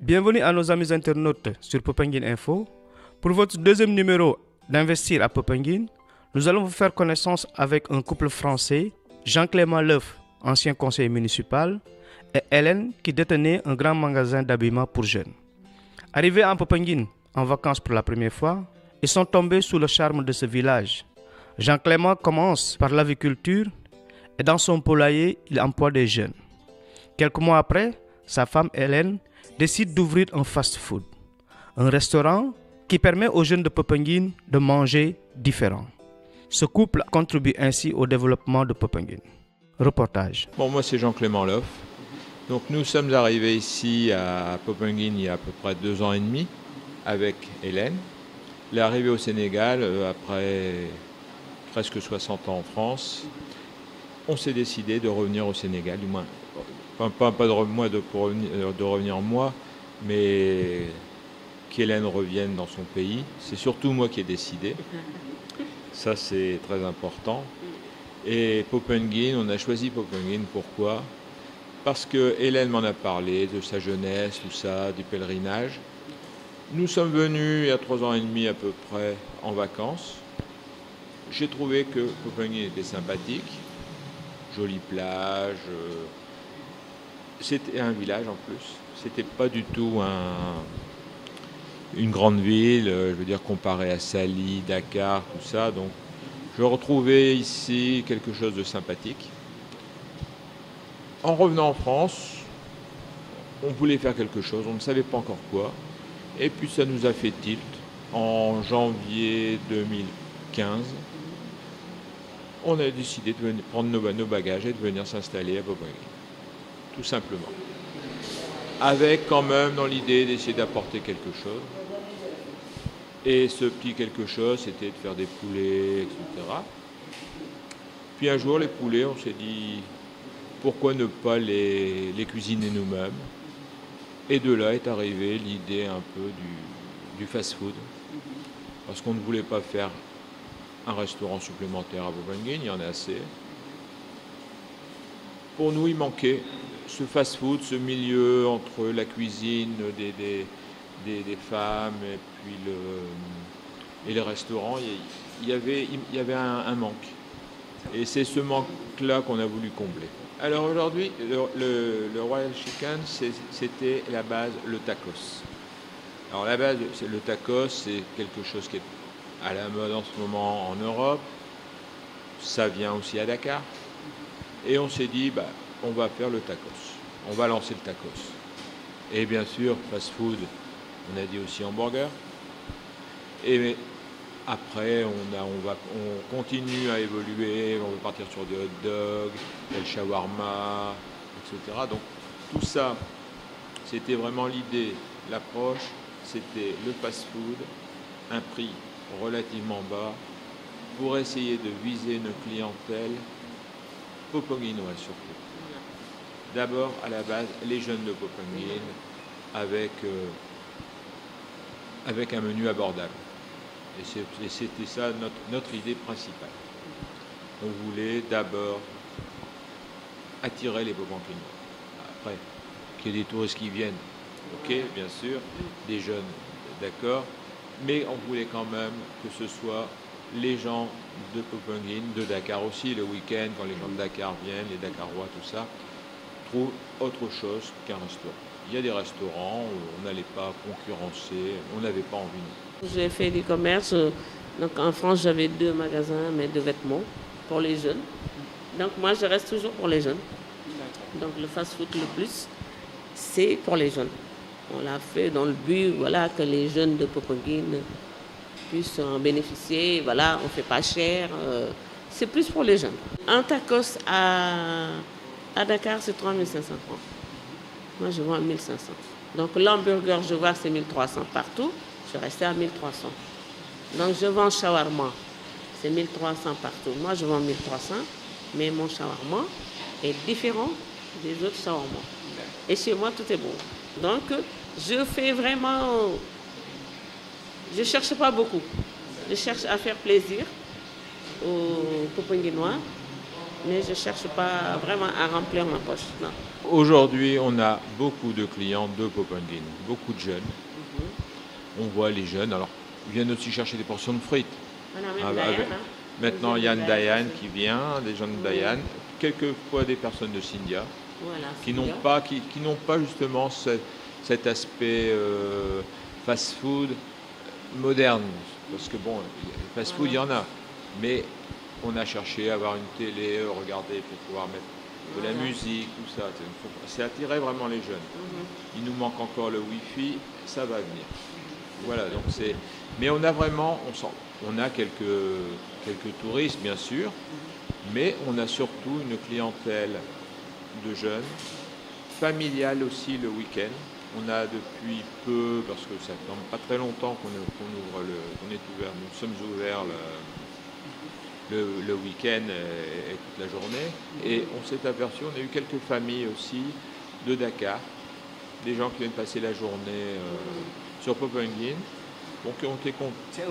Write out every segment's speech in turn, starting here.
Bienvenue à nos amis internautes sur Popenguine Info. Pour votre deuxième numéro d'Investir à Popenguine, nous allons vous faire connaissance avec un couple français, Jean-Clément Leuf, ancien conseiller municipal, et Hélène qui détenait un grand magasin d'habillement pour jeunes. Arrivés à Popenguine en vacances pour la première fois, ils sont tombés sous le charme de ce village. Jean-Clément commence par l'aviculture et dans son poulailler, il emploie des jeunes. Quelques mois après, sa femme Hélène décide d'ouvrir un fast-food, un restaurant qui permet aux jeunes de Popenguine de manger différent. Ce couple contribue ainsi au développement de Popenguine. Reportage. Moi c'est Jean-Clément Leuf. Donc nous sommes arrivés ici à Popenguine il y a à peu près 2 ans et demi avec Hélène. L'arrivée au Sénégal, après presque 60 ans en France, on s'est décidé de revenir au Sénégal, du moins, pas de revenir moi, mais qu'Hélène revienne dans son pays. C'est surtout moi qui ai décidé. Ça, c'est très important. Et Popenguine, on a choisi Popenguine, pourquoi ? Parce que Hélène m'en a parlé, de sa jeunesse, tout ça, du pèlerinage. Nous sommes venus il y a 3 ans et demi à peu près en vacances. J'ai trouvé que Popenguine était sympathique, jolie plage. C'était un village en plus. C'était pas du tout une grande ville, je veux dire comparé à Sali, Dakar, tout ça. Donc je retrouvais ici quelque chose de sympathique. En revenant en France, on voulait faire quelque chose, on ne savait pas encore quoi. Et puis ça nous a fait tilt en janvier 2015. On a décidé de prendre nos bagages et de venir s'installer à Popenguine, tout simplement. Avec quand même dans l'idée d'essayer d'apporter quelque chose. Et ce petit quelque chose, c'était de faire des poulets, etc. Puis un jour, les poulets, on s'est dit, pourquoi ne pas les cuisiner nous-mêmes ? Et de là est arrivée l'idée un peu du fast-food. Parce qu'on ne voulait pas faire un restaurant supplémentaire à Popenguine, il y en a assez. Pour nous, il manquait ce fast-food, ce milieu entre la cuisine des femmes et puis les restaurants. Il y avait un manque. Et c'est ce manque-là qu'on a voulu combler. Alors aujourd'hui, le Royal Chicken, c'était la base, le tacos. Alors la base, le tacos, c'est quelque chose qui est à la mode en ce moment en Europe. Ça vient aussi à Dakar. Et on s'est dit, on va faire le tacos. On va lancer le tacos. Et bien sûr, fast-food, on a dit aussi hamburger. Et après, on continue à évoluer. On va partir sur des hot dogs, le shawarma, etc. Donc tout ça, c'était vraiment l'idée, l'approche. C'était le fast-food, un prix relativement bas, pour essayer de viser une clientèle popenguinoise surtout. D'abord, à la base, les jeunes de Popenguine, avec un menu abordable. Et c'était ça notre idée principale. On voulait d'abord attirer les Popenguinois. Après, qu'il y ait des touristes qui viennent, ok, bien sûr, des jeunes, d'accord, mais on voulait quand même que ce soit les gens de Popenguine, de Dakar aussi, le week-end, quand les gens de Dakar viennent, les Dakarois, tout ça, trouvent autre chose qu'un restaurant. Il y a des restaurants où on n'allait pas concurrencer, on n'avait pas envie. J'ai fait du commerce. Donc en France, j'avais 2 magasins, mais de vêtements pour les jeunes. Donc moi, je reste toujours pour les jeunes. Donc le fast-food le plus, c'est pour les jeunes. On l'a fait dans le but, que les jeunes de Popenguine puissent en bénéficier. Voilà, on ne fait pas cher. C'est plus pour les jeunes. Un tacos à Dakar, c'est 3 500 francs. Moi, je vends à 1 500. Donc l'hamburger, je vois que c'est 1 300 partout. Je suis restée à 1 300. Donc je vends shawarma. C'est 1 300 partout. Moi, je vends 1 300. Mais mon shawarma est différent des autres shawarma. Et chez moi, tout est bon. Donc, je fais vraiment... Je ne cherche pas beaucoup. Je cherche à faire plaisir aux Popenguinois, mais je ne cherche pas vraiment à remplir ma poche. Non. Aujourd'hui, on a beaucoup de clients de Popengin, beaucoup de jeunes. On voit les jeunes, alors ils viennent aussi chercher des portions de frites. On a même Ah, Diane, avec- hein. Maintenant, Les il y a jeunes de Diane aussi. qui vient, des jeunes de Diane, quelquefois des personnes de Cynthia, Voilà, qui c'est n'ont bien. pas, qui n'ont pas justement cet aspect fast-food moderne. Parce que bon, fast-food, il y en a. Mais on a cherché à avoir une télé, regarder pour pouvoir mettre de la Voilà. musique, tout ça. C'est attirer vraiment les jeunes. Il nous manque encore le Wi-Fi, ça va venir. Voilà, donc c'est. Mais on a vraiment, on a quelques touristes, bien sûr, mais on a surtout une clientèle de jeunes, familiale aussi le week-end. On a depuis peu, parce que ça fait pas très longtemps qu'on est ouvert, nous sommes ouverts le week-end et toute la journée. Et on s'est aperçu, on a eu quelques familles aussi de Dakar, des gens qui viennent passer la journée sur Popengin. Donc on était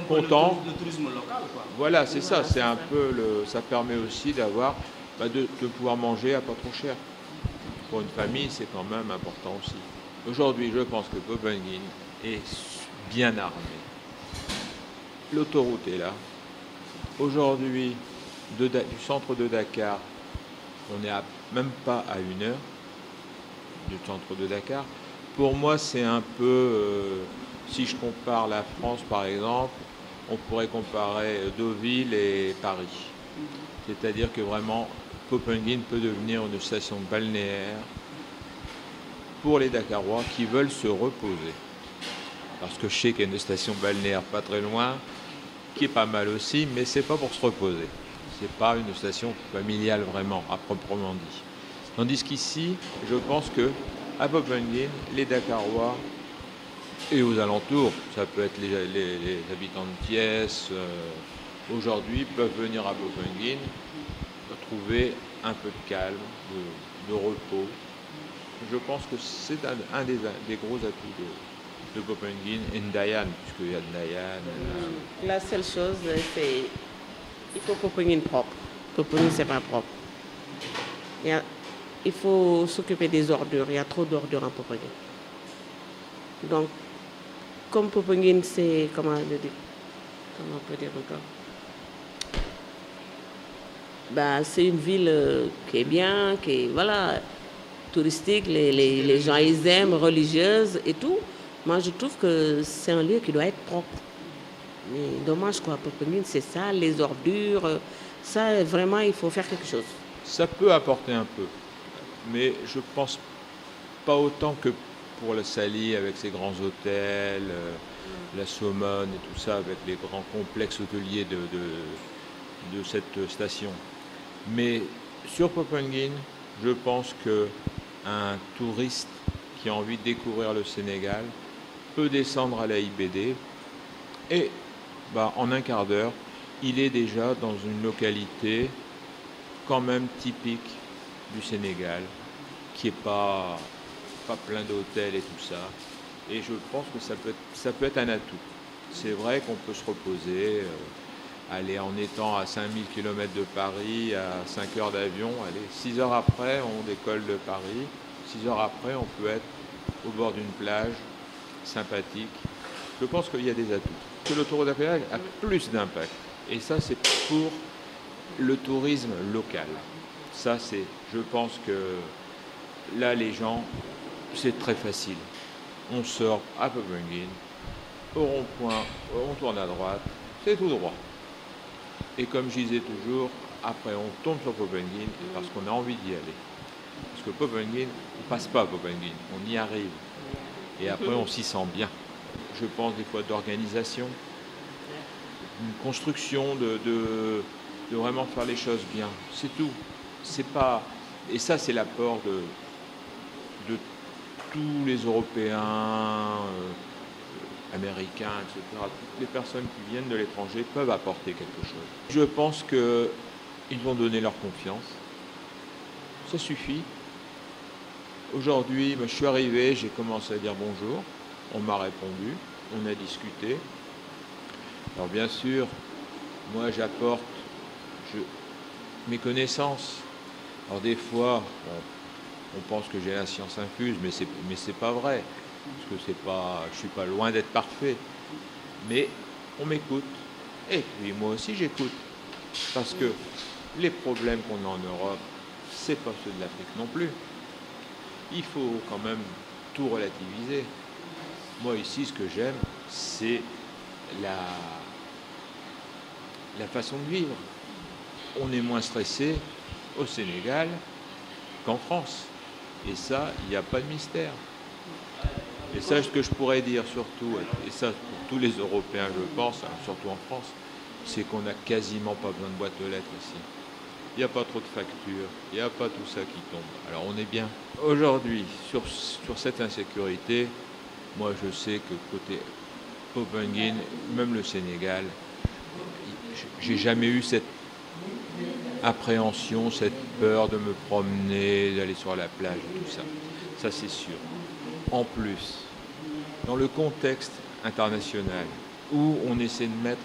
contents. Le tourisme local, quoi. Voilà, c'est ça. Voilà, C'est c'est un ça. peu ça permet aussi d'avoir de pouvoir manger à pas trop cher. Pour une famille, c'est quand même important aussi. Aujourd'hui, je pense que Popengin est bien armé. L'autoroute est là. Aujourd'hui, du centre de Dakar, on n'est même pas à 1 heure du centre de Dakar. Pour moi, c'est un peu, si je compare la France par exemple, on pourrait comparer Deauville et Paris. C'est-à-dire que vraiment, Popengin peut devenir une station balnéaire pour les Dakarois qui veulent se reposer. Parce que je sais qu'il y a une station balnéaire pas très loin, qui est pas mal aussi, mais c'est pas pour se reposer. C'est pas une station familiale vraiment, à proprement dit. Tandis qu'ici, je pense que à Popengin, les Dakarois et aux alentours, ça peut être les habitants de Thiès, aujourd'hui peuvent venir à Popengin, trouver un peu de calme, de repos. Je pense que c'est un des gros atouts de Popengin et de Diane, puisqu'il y a de Diane. La seule chose, c'est il faut Popengin propre. Popengin, c'est pas propre. Il faut s'occuper des ordures. Il y a trop d'ordures en Popengin. Donc, comme Popengin, c'est, comment on peut dire encore? Ben, c'est une ville qui est bien, qui est, voilà, touristique, les gens ils aiment, religieuse et tout. Moi, je trouve que c'est un lieu qui doit être propre. Mais dommage quoi, Popengin, c'est ça, les ordures, ça vraiment, il faut faire quelque chose. Ça peut apporter un peu, mais je pense pas autant que pour la Sali avec ses grands hôtels, la Saumone et tout ça, avec les grands complexes hôteliers de cette station. Mais sur Popengin, je pense qu'un touriste qui a envie de découvrir le Sénégal peut descendre à la IBD et en un quart d'heure, il est déjà dans une localité quand même typique du Sénégal, qui n'est pas plein d'hôtels et tout ça. Et je pense que ça peut être un atout. C'est vrai qu'on peut se reposer, aller en étant à 5000 km de Paris, à 5 heures d'avion, allez, 6 heures après, on décolle de Paris, 6 heures après, on peut être au bord d'une plage sympathique. Je pense qu'il y a des atouts. Que l'autoroute à péage a plus d'impact. Et ça, c'est pour le tourisme local. Ça, je pense que là, les gens, c'est très facile. On sort à Popengin, au rond-point, on tourne à droite, c'est tout droit. Et comme je disais toujours, après on tombe sur Popengin parce qu'on a envie d'y aller. Parce que Popengin, on ne passe pas à Popengin, on y arrive. Et après on s'y sent bien. Je pense des fois d'organisation, une construction, de vraiment faire les choses bien. C'est tout. C'est pas. Et ça, c'est l'apport de tous les Européens, Américains, etc. Toutes les personnes qui viennent de l'étranger peuvent apporter quelque chose. Je pense qu'ils vont donner leur confiance. Ça suffit. Aujourd'hui, je suis arrivé, j'ai commencé à dire bonjour. On m'a répondu, on a discuté. Alors bien sûr, moi j'apporte mes connaissances. Alors des fois, On pense que j'ai la science infuse, mais c'est pas vrai. Parce que je suis pas loin d'être parfait. Mais on m'écoute. Et puis moi aussi j'écoute. Parce que les problèmes qu'on a en Europe, c'est pas ceux de l'Afrique non plus. Il faut quand même tout relativiser. Moi ici, ce que j'aime, c'est la façon de vivre. On est moins stressé au Sénégal qu'en France. Et ça, il n'y a pas de mystère. Et ça, ce que je pourrais dire surtout, et ça pour tous les Européens, je pense, hein, surtout en France, c'est qu'on n'a quasiment pas besoin de boîte aux lettres ici. Il n'y a pas trop de factures, il n'y a pas tout ça qui tombe. Alors on est bien. Aujourd'hui, sur cette insécurité, moi je sais que côté Popenguine, même le Sénégal, j'ai jamais eu cette appréhension, cette peur de me promener, d'aller sur la plage, tout ça. Ça c'est sûr. En plus, dans le contexte international où on essaie de mettre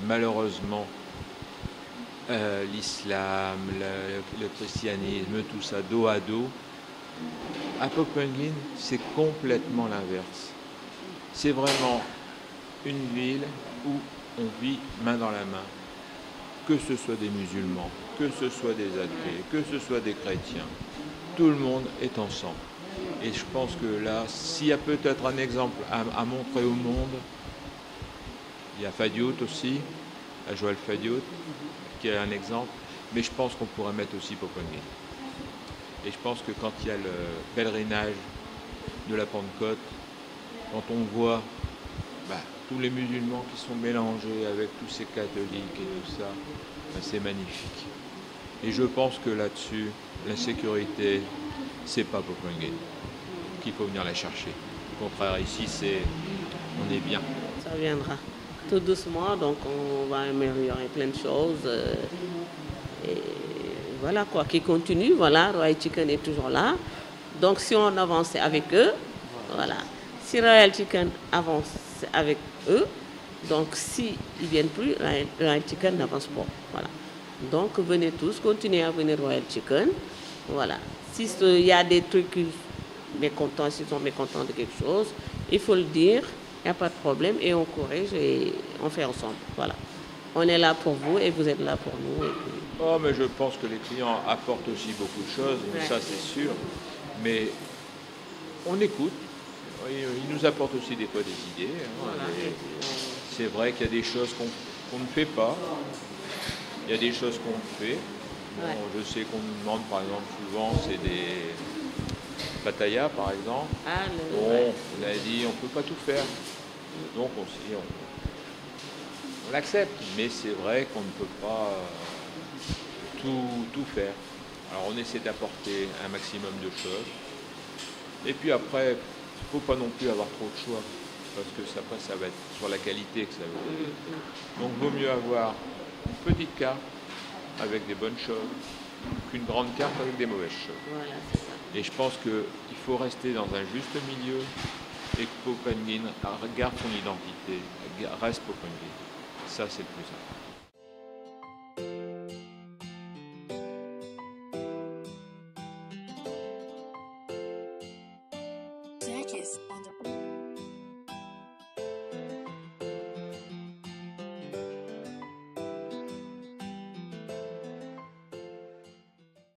malheureusement l'islam, le christianisme, tout ça dos à dos, à Popenguine, c'est complètement l'inverse. C'est vraiment une ville où on vit main dans la main, que ce soit des musulmans, que ce soit des athées, que ce soit des chrétiens. Tout le monde est ensemble. Et je pense que là, s'il y a peut-être un exemple à montrer au monde, il y a Fadiout aussi, à Joël Fadiout, qui est un exemple, mais je pense qu'on pourrait mettre aussi Popenguine. Et je pense que quand il y a le pèlerinage de la Pentecôte, quand on voit tous les musulmans qui sont mélangés avec tous ces catholiques et tout ça, c'est magnifique. Et je pense que là-dessus, la sécurité, c'est pas Popenguine qu'il faut venir la chercher. Au contraire, ici, on est bien. Ça viendra. Tout doucement, donc on va améliorer plein de choses. Et voilà quoi, qui continue. Voilà, Royal Chicken est toujours là. Donc si on avance avec eux, voilà. Si Royal Chicken avance avec eux, donc s'ils ne viennent plus, Royal Chicken n'avance pas. Voilà. Donc venez tous, continuez à venir Royal Chicken. Voilà. S'il y a des trucs mécontents, s'ils sont mécontents de quelque chose, il faut le dire, il n'y a pas de problème et on corrige et on fait ensemble. Voilà. On est là pour vous et vous êtes là pour nous. Et puis... Oh, mais je pense que les clients apportent aussi beaucoup de choses, ouais. Ça c'est sûr. Mais on écoute. Ils nous apportent aussi des fois des idées. Hein, voilà. C'est vrai qu'il y a des choses qu'on ne fait pas. Il y a des choses qu'on fait. Bon, ouais. Je sais qu'on nous demande, par exemple, souvent, c'est des patayas, par exemple. Ah, bon, on a dit, on ne peut pas tout faire. Donc, on l'accepte. Mais c'est vrai qu'on ne peut pas tout faire. Alors, on essaie d'apporter un maximum de choses. Et puis après, il ne faut pas non plus avoir trop de choix. Parce que après, ça va être sur la qualité que ça va être. Donc, il vaut mieux avoir une petite carte avec des bonnes choses qu'une grande carte avec des mauvaises choses. Voilà, c'est ça. Et je pense qu'il faut rester dans un juste milieu et que Popenguine garde son identité, reste Popenguine. Ça, c'est le plus important.